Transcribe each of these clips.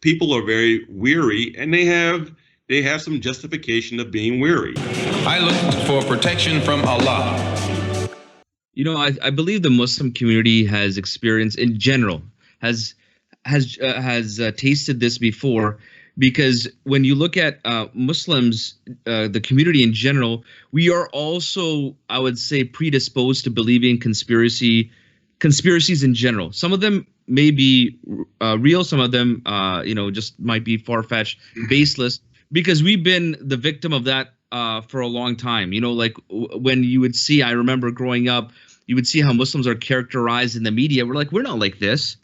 people are very weary, and they have some justification of being weary. I look for protection from Allah. I believe the Muslim community has experienced, in general, has tasted this before, because when you look at Muslims, the community in general, we are also, I would say, predisposed to believing conspiracies in general. Some of them may be real, some of them, just might be far-fetched, baseless, because we've been the victim of that for a long time. When you would see, I remember growing up, you would see how Muslims are characterized in the media. We're like, we're not like this,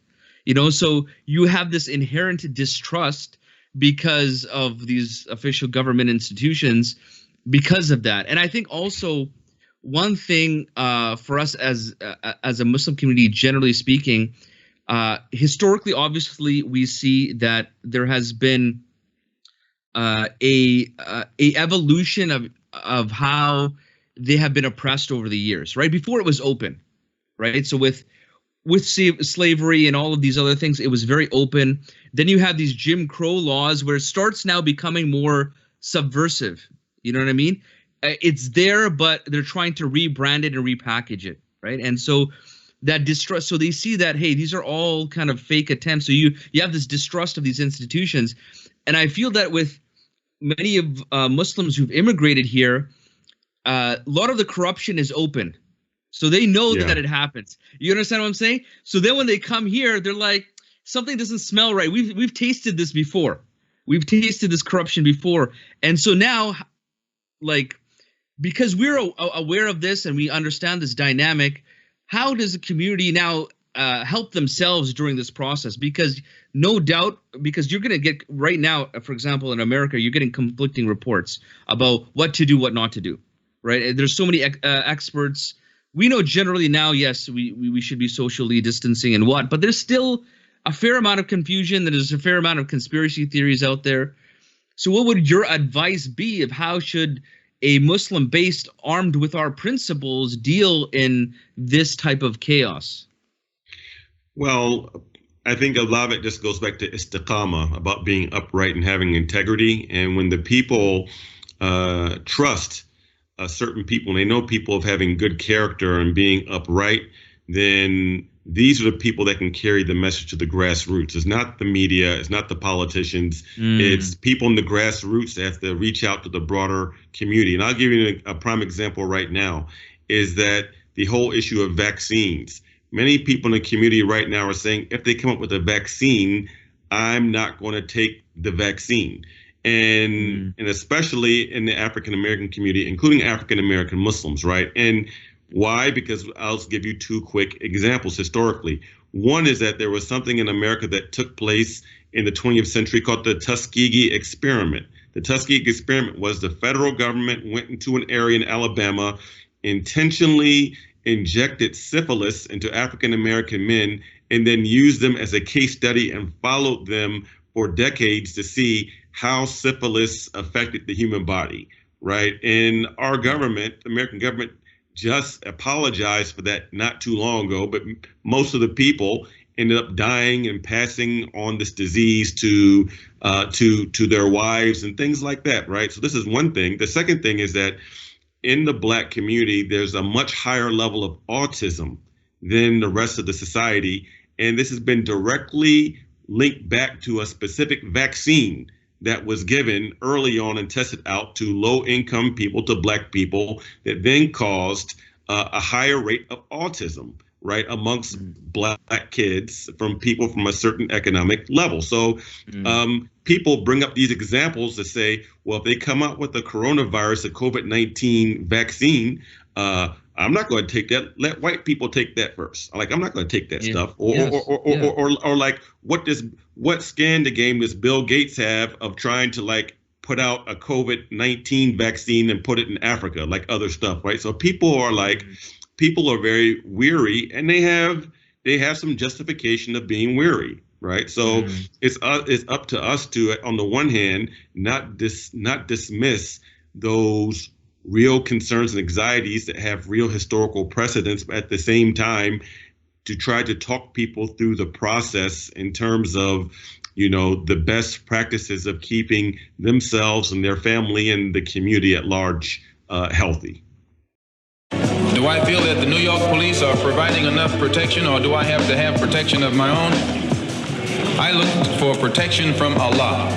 so you have this inherent distrust because of these official government institutions because of that. And I think also one thing for us as a Muslim community, generally speaking, historically, obviously, we see that there has been a evolution of how they have been oppressed over the years, right? Before it was open, right? So with slavery and all of these other things, it was very open. Then you have these Jim Crow laws where it starts now becoming more subversive. You know what I mean? It's there, but they're trying to rebrand it and repackage it, right? And so that distrust, so they see that, hey, these are all kind of fake attempts. So you have this distrust of these institutions. And I feel that with many of Muslims who've immigrated here, a lot of the corruption is open. So they know that it happens. You understand what I'm saying? So then when they come here, they're like, something doesn't smell right. We've tasted this before. We've tasted this corruption before. And so now, like, because we're aware of this and we understand this dynamic, how does the community now help themselves during this process? Because no doubt, because you're going to get right now, for example, in America, you're getting conflicting reports about what to do, what not to do, right? There's so many experts. We know generally now, yes, we should be socially distancing and what, but there's still a fair amount of confusion. There's a fair amount of conspiracy theories out there. So what would your advice be of how should a Muslim based, armed with our principles, deal in this type of chaos? Well, I think a lot of it just goes back to istiqamah, about being upright and having integrity. And when the people trust certain people, and they know people of having good character and being upright, then these are the people that can carry the message to the grassroots. It's not the media, it's not the politicians, it's people in the grassroots that have to reach out to the broader community. And I'll give you a prime example right now, is that the whole issue of vaccines. Many people in the community right now are saying, if they come up with a vaccine, I'm not going to take the vaccine. And especially in the African American community, including African American Muslims, right? And why? Because I'll give you two quick examples historically. One is that there was something in America that took place in the 20th century called the Tuskegee experiment. The Tuskegee experiment was the federal government went into an area in Alabama, intentionally injected syphilis into African American men, and then used them as a case study and followed them for decades to see how syphilis affected the human body, right? And our government, the American government, just apologized for that not too long ago, but most of the people ended up dying and passing on this disease to their wives and things like that, right? So this is one thing. The second thing is that in the Black community, there's a much higher level of autism than the rest of the society, and this has been directly linked back to a specific vaccine that was given early on and tested out to low-income people, to Black people, that then caused a higher rate of autism, right, amongst Black kids from people from a certain economic level. So people bring up these examples to say, well, if they come out with the coronavirus, the COVID-19 vaccine, I'm not going to take that. Let white people take that first. Like, I'm not going to take that stuff. Or like, what scandal game does Bill Gates have of trying to like put out a COVID-19 vaccine and put it in Africa, like other stuff, right? So people are very weary, and they have some justification of being weary, right? So it's up to us to, on the one hand, not dismiss those real concerns and anxieties that have real historical precedents, but at the same time, to try to talk people through the process in terms of the best practices of keeping themselves and their family and the community at large healthy. Do I feel that the New York police are providing enough protection, or do I have to have protection of my own? I look for protection from Allah.